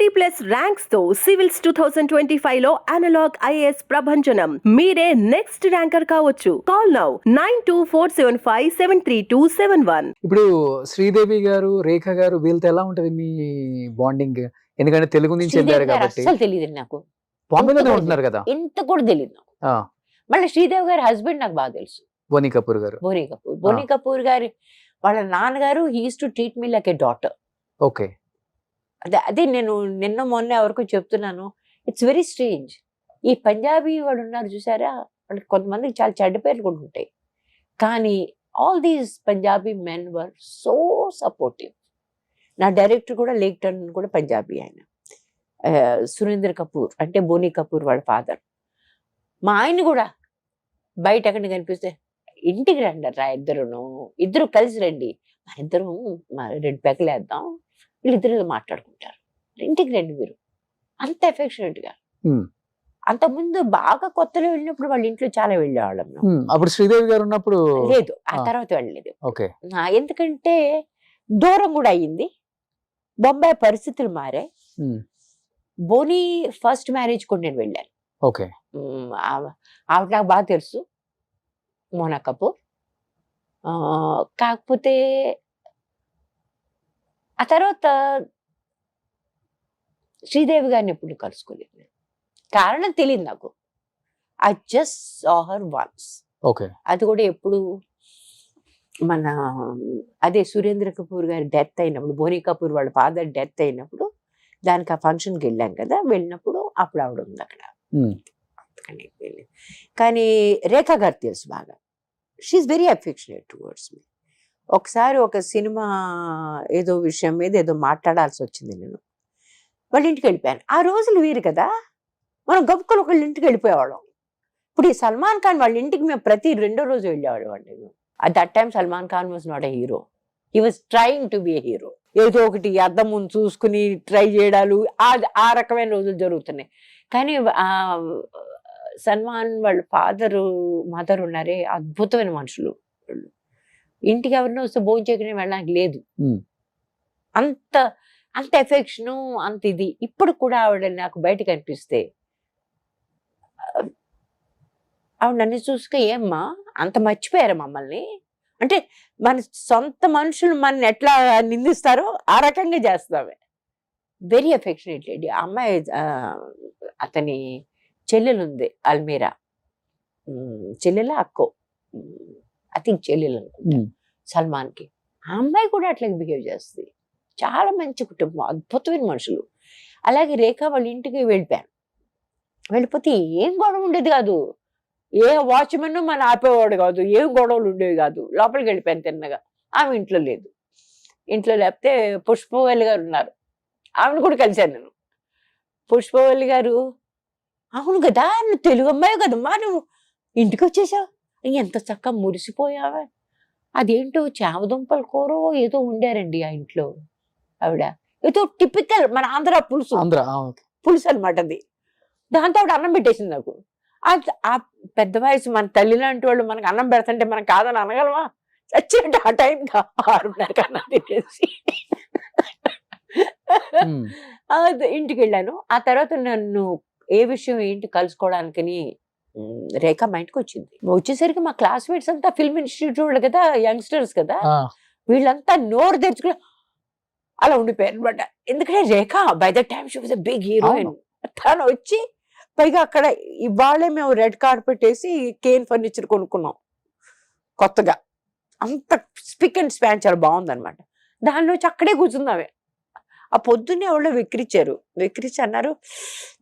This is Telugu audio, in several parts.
3+ ర్యాంక్స్ తో సివిల్స్ 2025 లో అనలాగ్ ఐఏఎస్ ప్రభంజనం. మీరే నెక్స్ట్ ర్యాంకర్ కావచ్చు. Call now 9247573271. ఇప్పుడు శ్రీదేవి గారు, రేఖ గారు వీళ్ళతో ఎలా ఉంటది మీ బాండింగ్? ఎందుకంటే తెలుగు నుంచి వెళ్ళారు శ్రీదేవి గారు కాబట్టి. అస్సలు తెలియదు నాకు, బాంబేలోనే ఉంటున్నారు కదా. ఎంత కూడా తెలియదు నాకు. ఆ, మళ్ళీ శ్రీదేవి గారి హస్బెండ్ నాకు బాగా తెలుసు, బోనీ కపూర్ గారు. బోనీ కపూర్ గారి వాళ్ళ నాన్నగారు he used to treat me like a daughter. Okay. అదే నేను నిన్న మొన్న ఎవరికో చెప్తున్నాను, ఇట్స్ వెరీ స్ట్రేంజ్. ఈ పంజాబీ వాడు ఉన్నారు చూసారా, వాళ్ళకి కొంతమందికి చాలా చెడ్డ పేర్లు కూడా ఉంటాయి, కానీ all these Punjabi men were so supportive. నా డైరెక్టర్ కూడా లేక్ టర్న్ కూడా పంజాబీ, ఆయన సురేంద్ర కపూర్ అంటే బోనీ కపూర్ వాళ్ళ ఫాదర్. మా ఆయన కూడా బయట ఎక్కడ కనిపిస్తే ఇంటికి రండి రా, ఇద్దరు కలిసి రండి, మా ఇద్దరం 2 పెక్కలు వేద్దాం, వీళ్ళిద్దరు మాట్లాడుకుంటారు, ఇంటికి రండి మీరు, అంత ఎఫెక్షనేట్ గా. అంతకుముందు బాగా కొత్తలో వెళ్ళినప్పుడు వాళ్ళ ఇంట్లో చాలా వెళ్ళేవాళ్ళం. అప్పుడు శ్రీదేవి గారు ఉన్నప్పుడు లేదు, ఆ తర్వాత వెళ్ళలేదు. ఓకే. ఎందుకంటే దూరం కూడా అయ్యింది, బొంబాయి పరిస్థితులు మారాయి. బోనీ ఫస్ట్ మ్యారేజ్ కూడా నేను వెళ్ళాను. ఓకే. ఆవిడ నాకు బాగా తెలుసు, మోనా కపూర్. కాకపోతే ఆ తర్వాత శ్రీదేవి గారిని ఎప్పుడు కలుసుకోలేదు, కారణం తెలియదు నాకు. I just saw her once. Okay. అది కూడా ఎప్పుడు మన అదే సురేంద్ర కపూర్ గారి డెత్ అయినప్పుడు, బోనీ కపూర్ వాళ్ళ ఫాదర్ డెత్ అయినప్పుడు దానికి ఆ ఫంక్షన్కి వెళ్ళాం కదా, వెళ్ళినప్పుడు అప్పుడు ఆవిడ ఉంది అక్కడ. కానీ రేఖ గారు తెలుసు బాగా, she's very affectionate towards me. ఒకసారి ఒక సినిమా ఏదో విషయం మీద ఏదో మాట్లాడాల్సి వచ్చింది, నేను వాళ్ళ ఇంటికి వెళ్ళిపోయాను. ఆ రోజులు వీరు కదా, మనం గబుక్కలు ఒకళ్ళ ఇంటికి వెళ్ళిపోయేవాళ్ళం. ఇప్పుడు ఈ సల్మాన్ ఖాన్ వాళ్ళ ఇంటికి మేము ప్రతి 2వ రోజు వెళ్ళేవాళ్ళం అండి. At that time Salman Khan was not a hero, he was trying to be a hero. ఏదో ఒకటి అద్దం ముందు చూసుకుని ట్రై చేయడాలు, ఆ రకమైన రోజులు జరుగుతున్నాయి. కానీ సల్మాన్ వాళ్ళ ఫాదరు మదర్ ఉన్నారే, అద్భుతమైన మనుషులు. ఇంటికి ఎవరినో వస్తే భోజనం చేయకుండా వెళ్ళడానికి లేదు, అంత అంత ఎఫెక్షను, అంత ఇది. ఇప్పుడు కూడా ఆవిడ నాకు బయట కనిపిస్తే ఆవిడ నన్ను చూసుక, ఏమ్మా అంత మర్చిపోయారా మమ్మల్ని అంటే, మన సొంత మనుషులు మన ఎట్లా నిందిస్తారో ఆ రకంగా చేస్తామే. Very affectionate lady. ఆ అమ్మాయి అతని చెల్లెలు ఉంది అల్మీరా, చెల్లెల అక్కో ఐ థింక్ చెల్లెలు సల్మాన్కి. ఆ అమ్మాయి కూడా అట్లా బిహేవ్ చేస్తుంది. చాలా మంచి కుటుంబం, అద్భుతమైన మనుషులు. అలాగే రేఖ వాళ్ళ ఇంటికి వెళ్ళిపోయాను. వెళ్ళిపోతే ఏం గొడవ ఉండేది కాదు, ఏ వాచ్మెన్ మన ఆపేవాడు కాదు, ఏం గొడవలు ఉండేవి కాదు. లోపలికి వెళ్ళిపోయాను తిన్నగా. ఆమె ఇంట్లో లేదు. ఇంట్లో లేకపోతే పుష్పవల్లి గారు ఉన్నారు, ఆమెను కూడా కలిశాను నేను. పుష్పవల్లి గారు, అవును కదా నువ్వు తెలుగు అమ్మాయి కదమ్మా, నువ్వు ఇంటికి వచ్చేసావు, ఎంత చక్కగా మురిసిపోయావా. అదేంటో చామదుంపల కూర ఏదో ఉండారండి ఆ ఇంట్లో. ఆవిడ ఏదో టిపికల్ మన ఆంధ్ర పులుసు, పులుసు అనమాట అది. దాంతో ఆవిడ అన్నం పెట్టేసింది నాకు. ఆ పెద్ద వయసు మన తల్లి లాంటి వాళ్ళు మనకు అన్నం పెడతంటే మనం కాదని అనగలమా? చచ్చినట్టు ఆ టైం 6:30 అన్నం తినేసి ఇంటికి వెళ్ళాను. ఆ తర్వాత నన్ను ఏ విషయం ఏంటి కలుసుకోవడానికని రేఖ మా ఇంటికి వచ్చింది. వచ్చేసరికి మా క్లాస్మేట్స్ అంతా ఫిల్మ్ ఇన్స్టిట్యూట్ వాళ్ళు కదా, యంగ్స్టర్స్ కదా, వీళ్ళంతా నోరు తెరుచుకుని అలా ఉండిపోయారు అనమాట. ఎందుకంటే Rekha by the time she was a big heroine. తను వచ్చి పైగా అక్కడ ఇవాళే మేము రెడ్ కార్పెట్ వేసి కేన్ ఫర్నిచర్ కొనుక్కున్నాం కొత్తగా. అంత స్పిక్ అండ్ స్పాన్ చాలా బాగుందనమాట. దానిలో వచ్చి అక్కడే కూర్చుందామే. ఆ పొద్దున్నే వాళ్ళు వెక్కిరించి అన్నారు,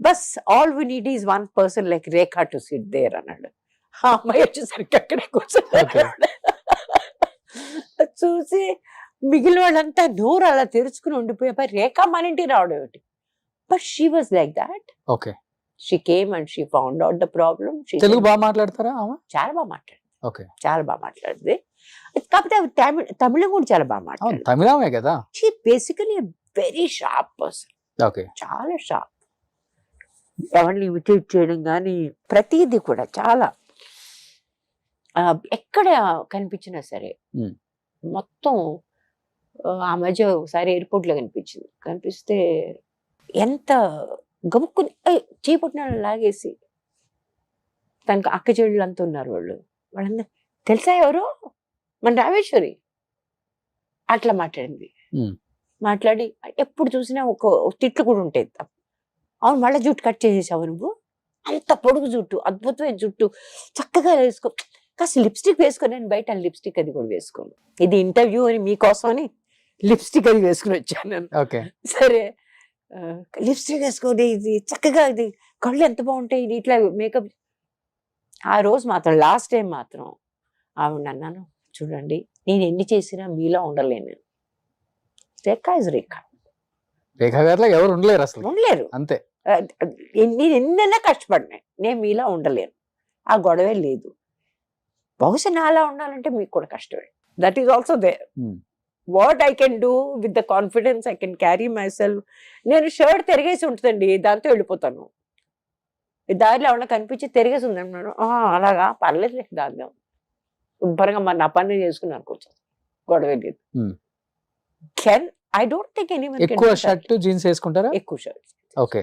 బస్ all we need is 1 person like Rekha to sit there అన్నాడు. ఆ అమ్మాయి వచ్చేసరికి అక్కడే కూర్చున్నారు. చూసి మిగిలిన వాళ్ళంతా నోరు అలా తెరుచుకుని ఉండిపోయా. రేఖ మన ఇంటికి రావడం ఏమిటి? But she was like that. Okay. She came and she found out the problem. Telugu బాగా మాట్లాడతారా? చాలా బాగా మాట్లాడింది. ఓకే. చాలా బాగా మాట్లాడింది. కాకపోతే తమిళం కూడా చాలా బాగా మాట్లాడింది. తమిళమే కదా. She basically very sharp person. Okay. చాలా షార్ప్. ఎవరిని ఇమిటేట్ చేయడం కానీ ప్రతిదీ కూడా చాలా, ఎక్కడ కనిపించినా సరే మొత్తం. ఆ మధ్య ఒకసారి ఎయిర్పోర్ట్ లో కనిపిస్తే ఎంత గబుక్కుని చేపట్టిన లాగేసి, తనకు అక్క చెల్లెళ్ళు అంతా ఉన్నారు వాళ్ళందరూ తెలుసా ఎవరు, మన రామేశ్వరి అట్లా మాట్లాడింది. మాట్లాడి ఎప్పుడు చూసినా ఒక తిట్లు కూడా ఉంటాయి. అవును మళ్ళీ జుట్టు కట్ చేసేసావు నువ్వు, అంత పొడుగు జుట్టు, అద్భుతమైన జుట్టు, చక్కగా వేసుకో, కాస్త లిప్స్టిక్ వేసుకొని, నేను బయట లిప్స్టిక్ అది కూడా వేసుకోను, ఇది ఇంటర్వ్యూ అని మీకోసం అని లిప్స్టిక్ అది వేసుకుని వచ్చాను నేను. ఓకే సరే లిప్స్టిక్ వేసుకోండి, ఇది చక్కగా, ఇది కళ్ళు ఎంత బాగుంటాయి, ఇది ఇట్లా మేకప్. ఆ రోజు మాత్రం లాస్ట్ టైం మాత్రం ఆవిడ అన్నాను, చూడండి నేను ఎన్ని చేసినా మీలా ఉండలేను. రేఖ ఇస్ రేఖ, రేఖా గారిలో ఎవరు ఉండలేరు అసలు, ఉండలేరు అంతే. నేను ఎన్నైనా కష్టపడినా నేను మీలా ఉండలేను, ఆ గొడవే లేదు. బహుశా నాలా ఉండాలంటే మీకు కూడా కష్టమే. That is also they what I can do with the confidence I can carry my self. నేను షర్ట్ తిరిగేసి ఉంటుందండి, దాంతో వెళ్ళిపోతాను. దారిలో ఏమన్నా కనిపించి తిరిగేసి ఉంది అంటున్నాను, అలాగా పర్లేదు దారిలో శుభ్రంగా మరి నా పని చేసుకున్నాను, కూర్చో గొడవే లేదు. Can I don't think anyone ఎక్కువ షర్ట్ జీన్స్ వేసుకుంటారా? ఎక్కువ shirt. Okay,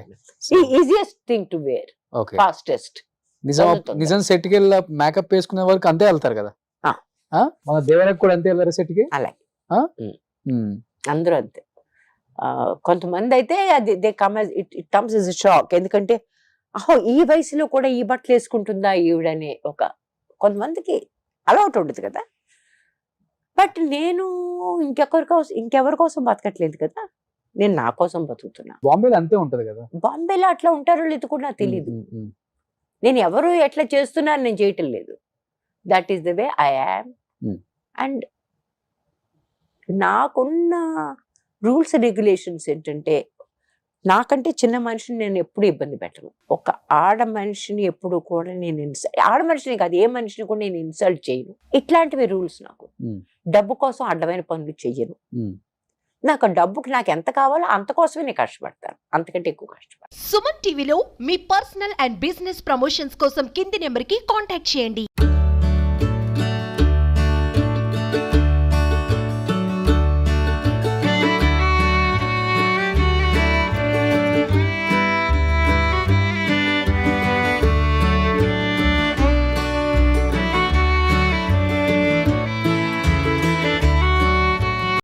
easiest thing to wear, okay. Fastest. నిజం సెట్ కి వెళ్ళి మేకప్ వేసుకునే వరకు అంతే వెళ్తారు కదా. మన దేవరకు కూడా అంతే వెళ్ళారు సెట్ కి. అలాగే అందరూ అంతే. కొంతమంది అయితే అది they come it comes is shock, ఎందుకంటే ఈ వయసులో కూడా ఈ బట్టలు వేసుకుంటుందా ఈవిడనే ఒక కొంతమందికి అలవాటు ఉండదు కదా. బట్ నేను ఇంకెవరి కోసం బతకట్లేదు కదా, నేను నా కోసం బతుకుతున్నా. బాంబేలో అంతే ఉంటది కదా. బాంబేలో అట్లా ఉంటారో లేదు కూడా నాకు తెలియదు. నేను ఎవరు ఎట్లా చేస్తున్నారు నేను చేయటం లేదు. That is the way I am. And నాకున్న రూల్స్ రెగ్యులేషన్స్ ఏంటంటే, నాకంటే చిన్న మనిషిని నేను ఎప్పుడు ఇబ్బంది పెట్టను. ఒక ఆడ మనిషిని ఎప్పుడు కూడా నేను ఆడ మనిషిని కాదు, ఏ మనిషిని కూడా నేను ఇన్సల్ట్ చేయను. ఇట్లాంటివి రూల్స్ నాకు. డబ్బు కోసం అడ్డమైన పనులు చెయ్యను. నాకు డబ్బుకి నాకు ఎంత కావాలో అంత కోసమే నేను కష్టపడతాను, అంతకంటే ఎక్కువ కష్టపడతాను. సుమన్ టీవీలో మీ పర్సనల్ అండ్ బిజినెస్ ప్రమోషన్స్ కోసం కింది నెంబర్కి కాంటాక్ట్ చేయండి.